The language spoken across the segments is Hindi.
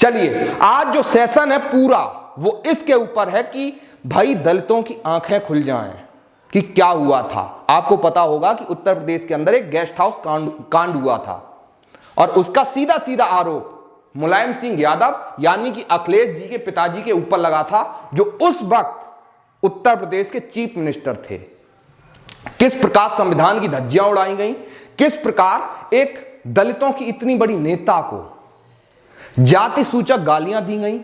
चलिए, आज जो सेशन है पूरा वो इसके ऊपर है कि भाई दलितों की आंखें खुल जाएं कि क्या हुआ था। आपको पता होगा कि उत्तर प्रदेश के अंदर एक गेस्ट हाउस कांड हुआ था और उसका सीधा सीधा आरोप मुलायम सिंह यादव यानी कि अखिलेश जी के पिताजी के ऊपर लगा था, जो उस वक्त उत्तर प्रदेश के चीफ मिनिस्टर थे। किस प्रकार संविधान की धज्जियां उड़ाई गई, किस प्रकार एक दलितों की इतनी बड़ी नेता को जाति सूचक गालियां दी गई।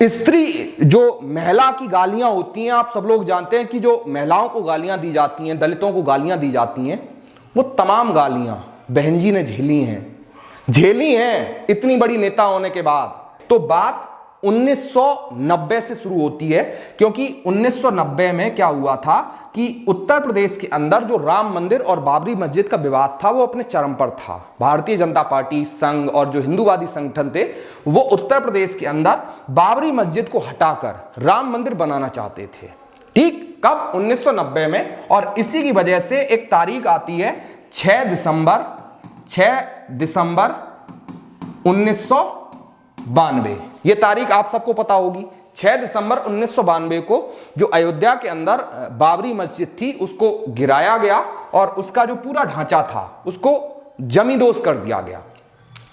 स्त्री, जो महिला की गालियां होती हैं, आप सब लोग जानते हैं कि जो महिलाओं को गालियां दी जाती हैं, दलितों को गालियां दी जाती हैं, वो तमाम गालियां बहन जी ने झेली हैं इतनी बड़ी नेता होने के बाद। तो बात 1990 से शुरू होती है, क्योंकि 1990 में क्या हुआ था कि उत्तर प्रदेश के अंदर जो राम मंदिर और बाबरी मस्जिद का विवाद था वो अपने चरम पर था। भारतीय जनता पार्टी, संघ और जो हिंदूवादी संगठन थे वो उत्तर प्रदेश के अंदर बाबरी मस्जिद को हटाकर राम मंदिर बनाना चाहते थे। ठीक कब? 1990 में। और इसी की वजह से एक तारीख आती है 6 दिसंबर 1992। ये तारीख आप सबको पता होगी। 6 दिसंबर 1992 को जो अयोध्या के अंदर बाबरी मस्जिद थी उसको गिराया गया और उसका जो पूरा ढांचा था उसको जमींदोज कर दिया गया।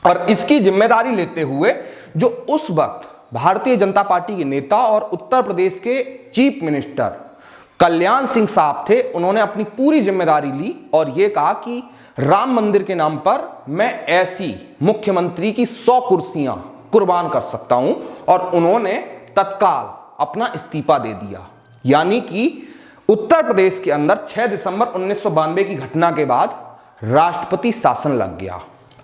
और इसकी जिम्मेदारी लेते हुए जो उस वक्त भारतीय जनता पार्टी के नेता और उत्तर प्रदेश के चीफ मिनिस्टर कल्याण सिंह साहब थे, उन्होंने अपनी पूरी जिम्मेदारी ली और यह कहा कि राम मंदिर के नाम पर मैं ऐसी मुख्यमंत्री की 100 कुर्सियां कुर्बान कर सकता हूं। और उन्होंने तत्काल अपना इस्तीफा दे दिया। यानी कि उत्तर प्रदेश के अंदर 6 दिसंबर 1992 की घटना के बाद राष्ट्रपति शासन लग गया।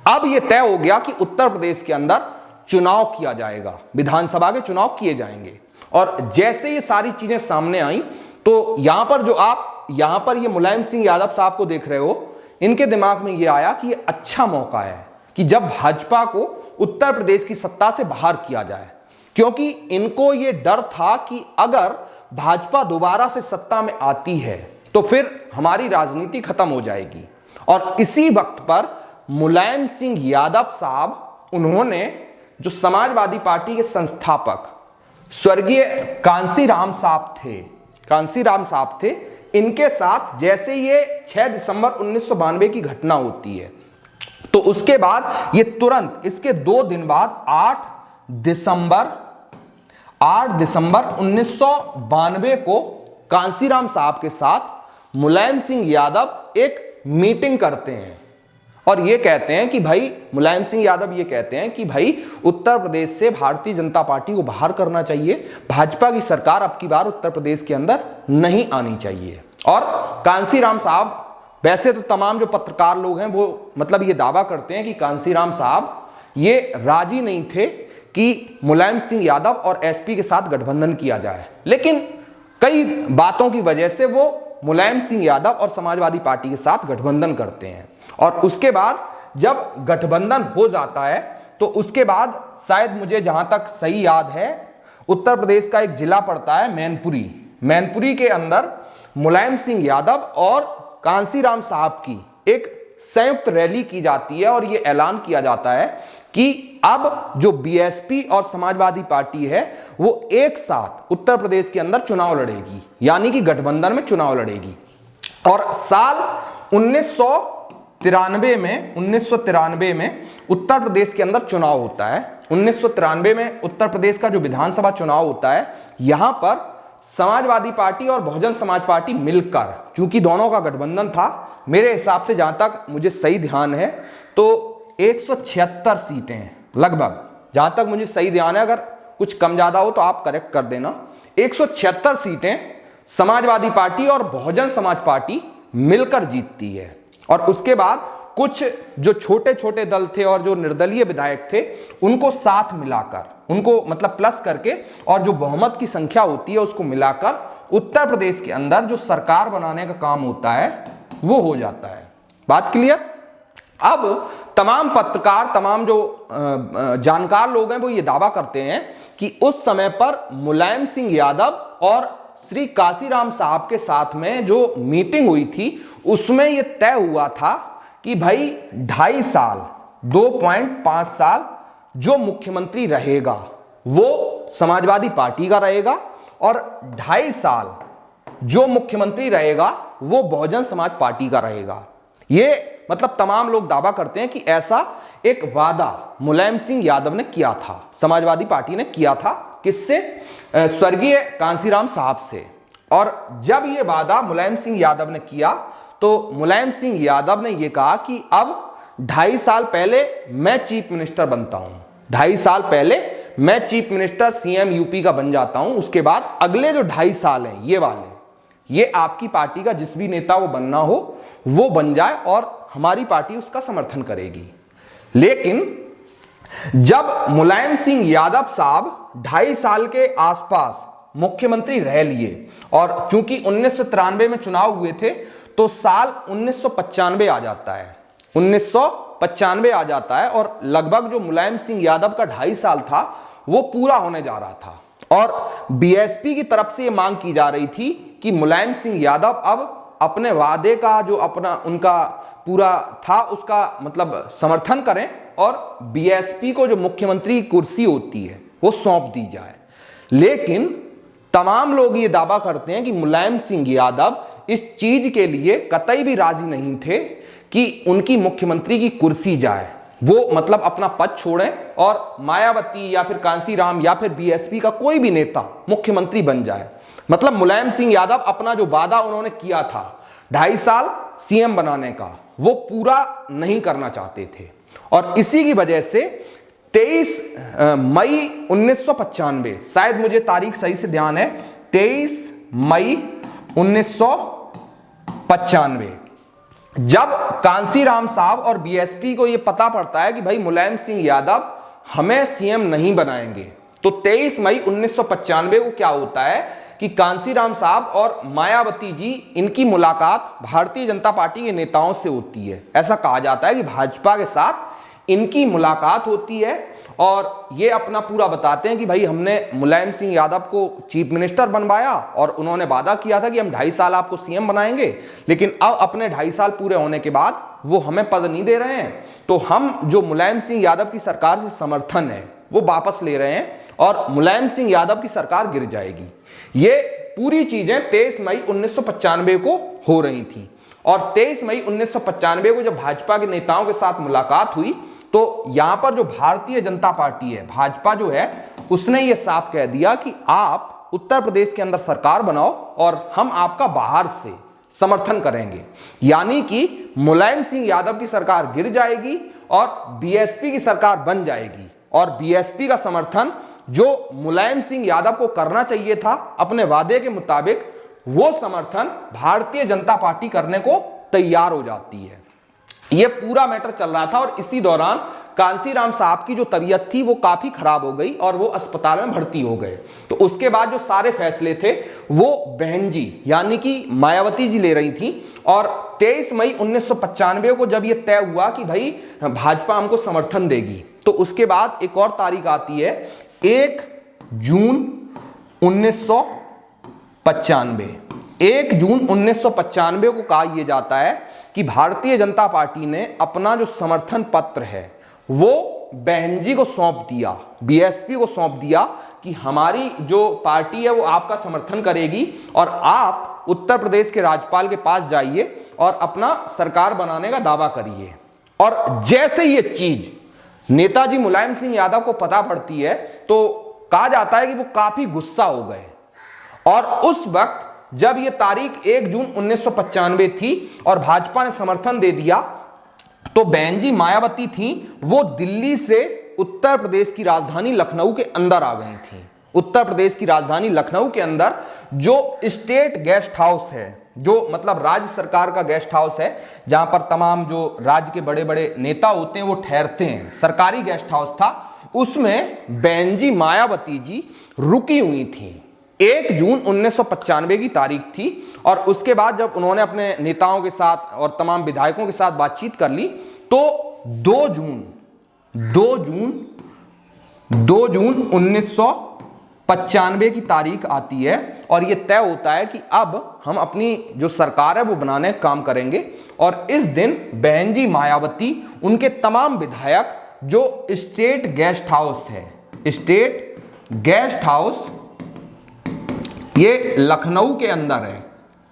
अब यह तय हो गया कि उत्तर प्रदेश के अंदर चुनाव किया जाएगा, विधानसभा के चुनाव किए जाएंगे। और जैसे ये सारी चीजें सामने आई तो यहां पर जो आप यहां पर ये मुलायम सिंह यादव साहब को देख रहे हो, इनके दिमाग में यह आया कि यह अच्छा मौका है कि जब भाजपा को उत्तर प्रदेश की सत्ता से बाहर किया जाए, क्योंकि इनको यह डर था कि अगर भाजपा दोबारा से सत्ता में आती है तो फिर हमारी राजनीति खत्म हो जाएगी। और इसी वक्त पर मुलायम सिंह यादव साहब, उन्होंने जो समाजवादी पार्टी के संस्थापक स्वर्गीय कांसीराम साहब थे, इनके साथ जैसे ये 6 दिसंबर 1992 की घटना होती है तो उसके बाद ये तुरंत इसके 2 दिन बाद 8 दिसंबर 1992 को कांसीराम साहब के साथ मुलायम सिंह यादव एक मीटिंग करते हैं और ये कहते हैं कि भाई, मुलायम सिंह यादव ये कहते हैं कि भाई उत्तर प्रदेश से भारतीय जनता पार्टी को बाहर करना चाहिए, भाजपा की सरकार अब की बार उत्तर प्रदेश के अंदर नहीं आनी चाहिए। और कांसीराम साहब, वैसे तो तमाम जो पत्रकार लोग हैं वो मतलब ये दावा करते हैं कि कांसीराम साहब ये राजी नहीं थे कि मुलायम सिंह यादव और एसपी के साथ गठबंधन किया जाए, लेकिन कई बातों की वजह से वो मुलायम सिंह यादव और समाजवादी पार्टी के साथ गठबंधन करते हैं। और उसके बाद जब गठबंधन हो जाता है तो उसके बाद शायद मुझे जहां तक सही याद है, उत्तर प्रदेश का एक जिला पड़ता है मैनपुरी के अंदर मुलायम सिंह यादव और कांसीराम साहब की एक संयुक्त रैली की जाती है और यह ऐलान किया जाता है कि अब जो बीएसपी और समाजवादी पार्टी है वो एक साथ उत्तर प्रदेश के अंदर चुनाव लड़ेगी, यानी कि गठबंधन में चुनाव लड़ेगी। और साल 1993 में उत्तर प्रदेश के अंदर चुनाव होता है। 1993 में उत्तर प्रदेश का जो विधानसभा चुनाव होता है, यहां पर समाजवादी पार्टी और बहुजन समाज पार्टी मिलकर, चूंकि दोनों का गठबंधन था, मेरे हिसाब से जहां तक मुझे सही ध्यान है तो 176 सीटें लगभग, जहां तक मुझे सही ध्यान है, अगर कुछ कम ज्यादा हो तो आप करेक्ट कर देना, 176 सीटें समाजवादी पार्टी और बहुजन समाज पार्टी मिलकर जीतती है। और उसके बाद कुछ जो छोटे छोटे दल थे और जो निर्दलीय विधायक थे उनको साथ मिलाकर, उनको मतलब प्लस करके, और जो बहुमत की संख्या होती है उसको मिलाकर उत्तर प्रदेश के अंदर जो सरकार बनाने का काम होता है वो हो जाता है। बात क्लियर? अब तमाम पत्रकार, तमाम जो जानकार लोग हैं वो ये दावा करते हैं कि उस समय पर मुलायम सिंह यादव और श्री कांसीराम साहब के साथ में जो मीटिंग हुई थी उसमें यह तय हुआ था कि भाई 2.5 साल जो मुख्यमंत्री रहेगा वो समाजवादी पार्टी का रहेगा और 2.5 साल जो मुख्यमंत्री रहेगा वो बहुजन समाज पार्टी का रहेगा। ये मतलब तमाम लोग दावा करते हैं कि ऐसा एक वादा मुलायम सिंह यादव ने किया था, समाजवादी पार्टी ने किया था। किससे? स्वर्गीय कांसीराम साहब से। और जब ये वादा मुलायम सिंह यादव ने किया तो मुलायम सिंह यादव ने ये कहा कि अब 2.5 साल पहले मैं चीफ मिनिस्टर बनता हूं, 2.5 साल पहले मैं चीफ मिनिस्टर सीएम यूपी का बन जाता हूं, उसके बाद अगले जो 2.5 साल हैं ये वाले, ये आपकी पार्टी का जिस भी नेता वो बनना हो वो बन जाए और हमारी पार्टी उसका समर्थन करेगी। लेकिन जब मुलायम सिंह यादव साहब 2.5 साल के आसपास मुख्यमंत्री रह लिए और चूंकि 1993 में चुनाव हुए थे तो साल 1995 आ जाता है, 1995 आ जाता है और लगभग जो मुलायम सिंह यादव का 2.5 साल था वो पूरा होने जा रहा था। और बीएसपी की तरफ से ये मांग की जा रही थी कि मुलायम सिंह यादव अब अपने वादे का जो अपना उनका पूरा था उसका मतलब समर्थन करें और बीएसपी को जो मुख्यमंत्री की कुर्सी होती है वो सौंप दी जाए। लेकिन तमाम लोग ये दावा करते हैं कि मुलायम सिंह यादव इस चीज के लिए कतई भी राजी नहीं थे कि उनकी मुख्यमंत्री की कुर्सी जाए, वो मतलब अपना पद छोड़ें और मायावती या फिर कांसीराम या फिर बीएसपी का कोई भी नेता मुख्यमंत्री बन जाए। मतलब मुलायम सिंह यादव अपना जो वादा उन्होंने किया था 2.5 साल सीएम बनाने का वो पूरा नहीं करना चाहते थे। और इसी की वजह से 23 मई 1995, शायद मुझे तारीख सही से ध्यान है, 23 मई 1995 जब कांसीराम साहब और बीएसपी को यह पता पड़ता है कि भाई मुलायम सिंह यादव हमें सीएम नहीं बनाएंगे, तो 23 मई 1995 को क्या होता है कि कांसीराम साहब और मायावती जी इनकी मुलाकात भारतीय जनता पार्टी के नेताओं से होती है। ऐसा कहा जाता है कि भाजपा के साथ इनकी मुलाकात होती है और ये अपना पूरा बताते हैं कि भाई हमने मुलायम सिंह यादव को चीफ मिनिस्टर बनवाया और उन्होंने वादा किया था कि हम 2.5 साल आपको सीएम बनाएंगे, लेकिन अब अपने 2.5 साल पूरे होने के बाद वो हमें पद नहीं दे रहे हैं, तो हम जो मुलायम सिंह यादव की सरकार से समर्थन है वो वापस ले रहे हैं और मुलायम सिंह यादव की सरकार गिर जाएगी। ये पूरी चीजें 23 मई 1995 को हो रही थी। और 23 मई 1995 को जब भाजपा के नेताओं के साथ मुलाकात हुई तो यहां पर जो भारतीय जनता पार्टी है, भाजपा जो है, उसने ये साफ कह दिया कि आप उत्तर प्रदेश के अंदर सरकार बनाओ और हम आपका बाहर से समर्थन करेंगे। यानी कि मुलायम सिंह यादव की सरकार गिर जाएगी और बीएसपी की सरकार बन जाएगी और बीएसपी का समर्थन जो मुलायम सिंह यादव को करना चाहिए था अपने वादे के मुताबिक, वो समर्थन भारतीय जनता पार्टी करने को तैयार हो जाती है। ये पूरा मैटर चल रहा था और इसी दौरान कांसीराम साहब की जो तबीयत थी वो काफी खराब हो गई और वो अस्पताल में भर्ती हो गए। तो उसके बाद जो सारे फैसले थे वो बहन जी यानी कि मायावती जी ले रही थी और 23 मई 1995 को जब ये तय हुआ कि भाई भाजपा हमको समर्थन देगी, तो उसके बाद एक और तारीख आती है 1 जून 1995। 1 जून 1995 को कहा यह जाता है कि भारतीय जनता पार्टी ने अपना जो समर्थन पत्र है वो बहन जी को सौंप दिया, बीएसपी को सौंप दिया कि हमारी जो पार्टी है वो आपका समर्थन करेगी और आप उत्तर प्रदेश के राज्यपाल के पास जाइए और अपना सरकार बनाने का दावा करिए। और जैसे ये चीज नेताजी मुलायम सिंह यादव को पता पड़ती है तो कहा जाता है कि वो काफी गुस्सा हो गए और उस वक्त जब ये तारीख 1 जून 1995 थी और भाजपा ने समर्थन दे दिया तो बहन जी मायावती थी, वो दिल्ली से उत्तर प्रदेश की राजधानी लखनऊ के अंदर आ गई थी। उत्तर प्रदेश की राजधानी लखनऊ के अंदर जो स्टेट गेस्ट हाउस है, जो मतलब राज्य सरकार का गेस्ट हाउस है, जहां पर तमाम जो राज्य के बड़े बड़े नेता होते हैं वो ठहरते हैं, सरकारी गेस्ट हाउस था, उसमें बहन जी मायावती जी रुकी हुई थी। 1 जून 1995 की तारीख थी और उसके बाद जब उन्होंने अपने नेताओं के साथ और तमाम विधायकों के साथ बातचीत कर ली तो 2 जून 1995 की तारीख आती है और यह तय होता है कि अब हम अपनी जो सरकार है वो बनाने का काम करेंगे। और इस दिन बहन जी मायावती, उनके तमाम विधायक जो स्टेट गेस्ट हाउस है, स्टेट गेस्ट हाउस, ये लखनऊ के अंदर है,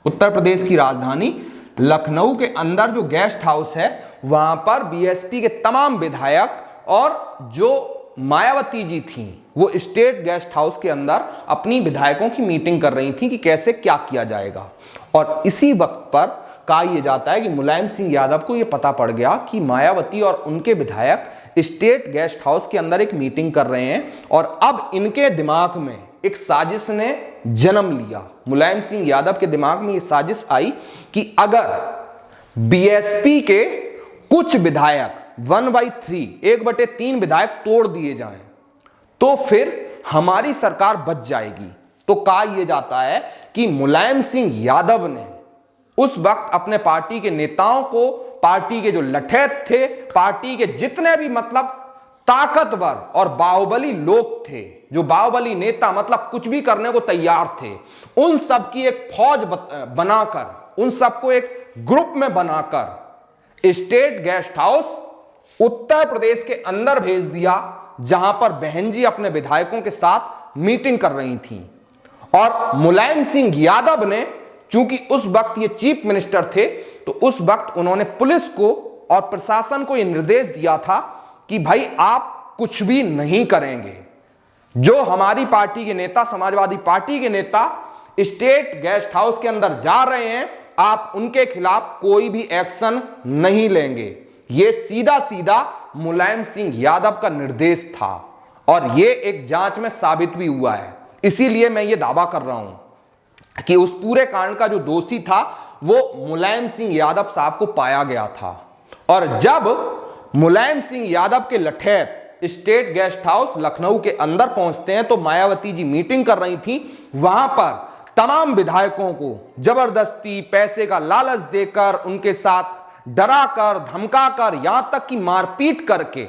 उत्तर प्रदेश की राजधानी लखनऊ के अंदर जो गेस्ट हाउस है, वहां पर बीएसपी के तमाम विधायक और जो मायावती जी थीं, वो स्टेट गेस्ट हाउस के अंदर अपनी विधायकों की मीटिंग कर रही थी कि कैसे क्या किया जाएगा। और इसी वक्त पर कहा यह जाता है कि मुलायम सिंह यादव को यह पता पड़ गया कि मायावती और उनके विधायक स्टेट गेस्ट हाउस के अंदर एक मीटिंग कर रहे हैं और अब इनके दिमाग में एक साजिश ने जन्म लिया। मुलायम सिंह यादव के दिमाग में यह साजिश आई कि अगर बीएसपी के कुछ विधायक 1/3, 1/3 विधायक तोड़ दिए जाएं तो फिर हमारी सरकार बच जाएगी। तो कहा यह जाता है कि मुलायम सिंह यादव ने उस वक्त अपने पार्टी के नेताओं को, पार्टी के जो लठैत थे, पार्टी के जितने भी मतलब ताकतवर और बाहुबली लोग थे, जो बाहुबली नेता मतलब कुछ भी करने को तैयार थे, उन सब की एक फौज बनाकर, उन सबको एक ग्रुप में बनाकर state guest house Uttar Pradesh के अंदर भेज दिया, जहां पर बहन जी अपने विधायकों के साथ मीटिंग कर रही थी। और मुलायम सिंह यादव ने, चूंकि उस वक्त ये चीफ मिनिस्टर थे, तो उस वक्त उन्होंने पुलिस को और प्रशासन को यह निर्देश दिया था कि भाई आप कुछ भी नहीं करेंगे। जो हमारी पार्टी के नेता, समाजवादी पार्टी के नेता स्टेट गेस्ट हाउस के अंदर जा रहे हैं, आप उनके खिलाफ कोई भी एक्शन नहीं लेंगे। यह सीधा सीधा मुलायम सिंह यादव का निर्देश था और यह एक जांच में साबित भी हुआ है। इसीलिए मैं यह दावा कर रहा हूं कि उस पूरे कांड का जो दोषी था वो मुलायम सिंह यादव साहब को पाया गया था। और जब मुलायम सिंह यादव के लठैत स्टेट गेस्ट हाउस लखनऊ के अंदर पहुंचते हैं तो मायावती जी मीटिंग कर रही थी, वहां पर तमाम विधायकों को जबरदस्ती पैसे का लालच देकर, उनके साथ डराकर, धमकाकर, यहां तक कि मारपीट करके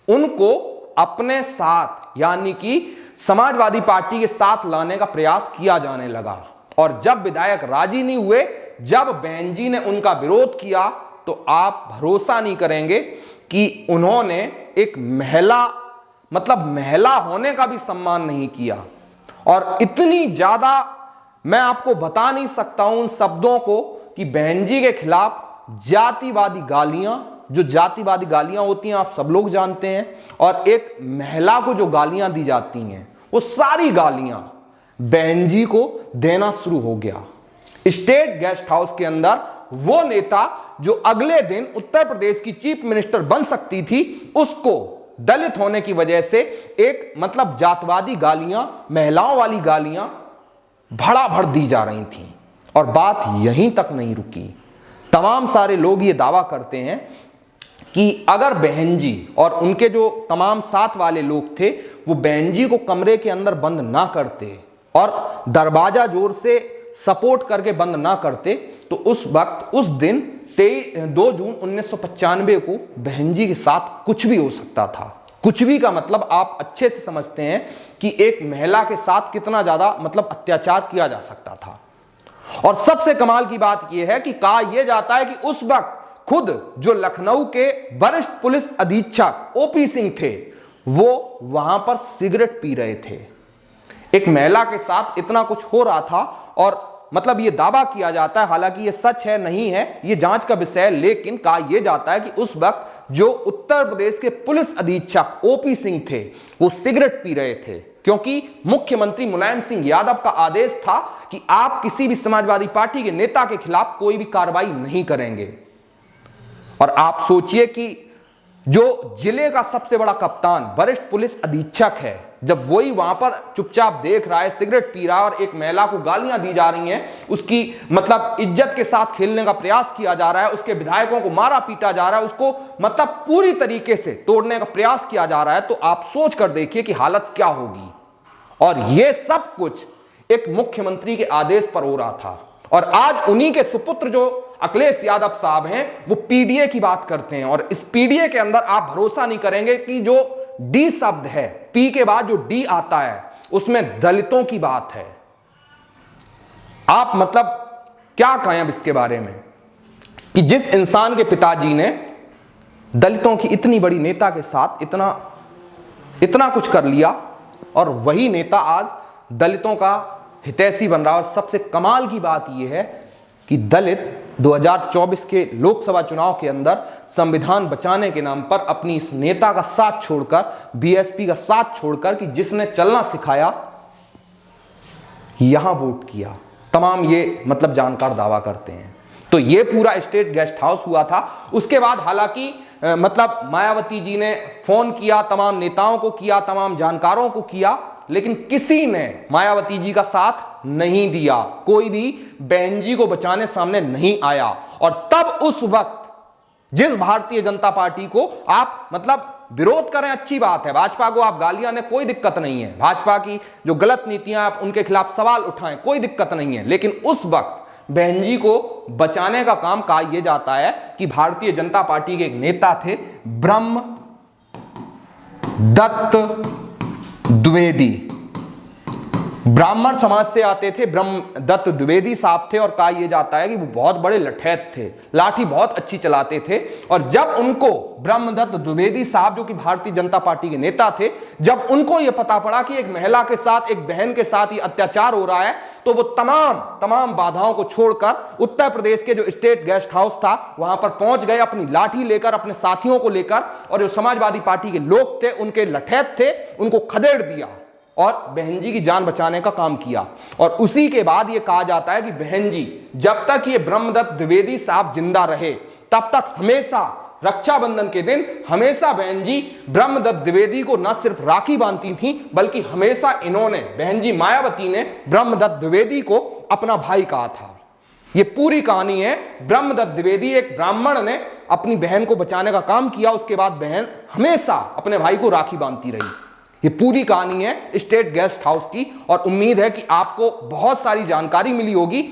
उनको अपने साथ, यानी कि समाजवादी पार्टी के साथ लाने का प्रयास किया जाने लगा। और जब विधायक राजी नहीं हुए, जब बहन जी ने उनका विरोध किया, तो आप भरोसा नहीं करेंगे कि उन्होंने एक महिला, मतलब महिला होने का भी सम्मान नहीं किया। और इतनी ज्यादा मैं आपको बता नहीं सकता हूं उन शब्दों को कि बहन जी के खिलाफ जातिवादी गालियां, जो जातिवादी गालियां होती हैं आप सब लोग जानते हैं, और एक महिला को जो गालियां दी जाती हैं, वो सारी गालियां बहन जी को देना शुरू हो गया। स्टेट गेस्ट हाउस के अंदर वो नेता जो अगले दिन उत्तर प्रदेश की चीफ मिनिस्टर बन सकती थी, उसको दलित होने की वजह से एक मतलब जातवादी गालियां, महिलाओं वाली गालियां भड़ा भड़ दी जा रही थी। और बात यहीं तक नहीं रुकी। तमाम सारे लोग ये दावा करते हैं कि अगर बहन जी और उनके जो तमाम साथ वाले लोग थे, वो बहन जी को कमरे के अंदर बंद ना करते और दरवाजा जोर से सपोर्ट करके बंद ना करते, तो उस वक्त, उस दिन 2 जून 1995 को बहन जी के साथ कुछ भी हो सकता था। कुछ भी का मतलब आप अच्छे से समझते हैं कि एक महिला के साथ कितना ज्यादा मतलब अत्याचार किया जा सकता था। और सबसे कमाल की बात यह है कि कहा यह जाता है कि उस वक्त खुद जो लखनऊ के वरिष्ठ पुलिस अधीक्षक ओपी सिंह थे, वो वहां पर सिगरेट पी रहे थे। एक महिला के साथ इतना कुछ हो रहा था और मतलब ये दावा किया जाता है, हालांकि ये सच है नहीं है, ये जांच का विषय है, लेकिन कहा यह जाता है कि उस वक्त जो उत्तर प्रदेश के पुलिस अधीक्षक ओपी सिंह थे, वो सिगरेट पी रहे थे, क्योंकि मुख्यमंत्री मुलायम सिंह यादव का आदेश था कि आप किसी भी समाजवादी पार्टी के नेता के खिलाफ कोई भी कार्रवाई नहीं करेंगे। और आप सोचिए कि जो जिले का सबसे बड़ा कप्तान, वरिष्ठ पुलिस अधीक्षक है, जब वही वहां पर चुपचाप देख रहा है, सिगरेट पी रहा है और एक महिला को गालियां दी जा रही हैं, उसकी मतलब इज्जत के साथ खेलने का प्रयास किया जा रहा है, उसके विधायकों को मारा पीटा जा रहा है, उसको मतलब पूरी तरीके से तोड़ने का प्रयास किया जा रहा है, तो आप सोच कर देखिए कि हालत क्या होगी। और यह सब कुछ एक मुख्यमंत्री के आदेश पर हो रहा था। और आज उन्हीं के सुपुत्र जो अखिलेश यादव साहब हैं, वो पीडीए की बात करते हैं। और इस पीडीए के अंदर आप भरोसा नहीं करेंगे कि जो डी शब्द है, पी के बाद जो डी आता है, उसमें दलितों की बात है। आप मतलब क्या कहें अब इसके बारे में कि जिस इंसान के पिताजी ने दलितों की इतनी बड़ी नेता के साथ इतना कुछ कर लिया, और वही नेता आज दलितों का हितैषी बन रहा है। और सबसे कमाल की बात यह है कि दलित 2024 के लोकसभा चुनाव के अंदर संविधान बचाने के नाम पर अपनी इस नेता का साथ छोड़कर, बीएसपी का साथ छोड़कर, कि जिसने चलना सिखाया, यहां वोट किया। तमाम ये मतलब जानकार दावा करते हैं। तो ये पूरा स्टेट गेस्ट हाउस हुआ था। उसके बाद हालांकि मतलब मायावती जी ने फोन किया, तमाम नेताओं को किया, तमाम जानकारों को किया, लेकिन किसी ने मायावती जी का साथ नहीं दिया। कोई भी बहन जी को बचाने सामने नहीं आया। और तब उस वक्त जिस भारतीय जनता पार्टी को आप मतलब विरोध करें, अच्छी बात है, भाजपा को आप गालियां दें, कोई दिक्कत नहीं है, भाजपा की जो गलत नीतियां आप उनके खिलाफ सवाल उठाएं, कोई दिक्कत नहीं है, लेकिन उस वक्त बहन जी को बचाने का काम कहा यह जाता है कि भारतीय जनता पार्टी के एक नेता थे ब्रह्मदत्त द्विवेदी, ब्राह्मण समाज से आते थे। ब्रह्मदत्त द्विवेदी साहब थे, और कहा यह जाता है कि वो बहुत बड़े लठैत थे, लाठी बहुत अच्छी चलाते थे। और जब उनको ब्रह्मदत्त द्विवेदी साहब, जो कि भारतीय जनता पार्टी के नेता थे, जब उनको यह पता पड़ा कि एक महिला के साथ, एक बहन के साथ ये अत्याचार हो रहा है, तो वो तमाम बाधाओं को छोड़कर उत्तर प्रदेश के जो स्टेट गेस्ट हाउस था वहां पर पहुंच गए, अपनी लाठी लेकर, अपने साथियों को लेकर, और जो समाजवादी पार्टी के लोग थे, उनके लठैत थे, उनको खदेड़ दिया और बहन जी की जान बचाने का काम किया। और उसी के बाद यह कहा जाता है कि बहन जी, जब तक ये ब्रह्मदत्त द्विवेदी साहब जिंदा रहे, तब तक हमेशा रक्षाबंधन के दिन हमेशा बहन जी ब्रह्मदत्त द्विवेदी को न सिर्फ राखी बांधती थी, बल्कि हमेशा इन्होंने, बहन जी मायावती ने, ब्रह्मदत्त द्विवेदी को अपना भाई कहा था। यह पूरी कहानी है। ब्रह्मदत्त द्विवेदी, एक ब्राह्मण ने अपनी बहन को बचाने का काम किया, उसके बाद बहन हमेशा अपने भाई को राखी बांधती रही। ये पूरी कहानी है स्टेट गेस्ट हाउस की, और उम्मीद है कि आपको बहुत सारी जानकारी मिली होगी।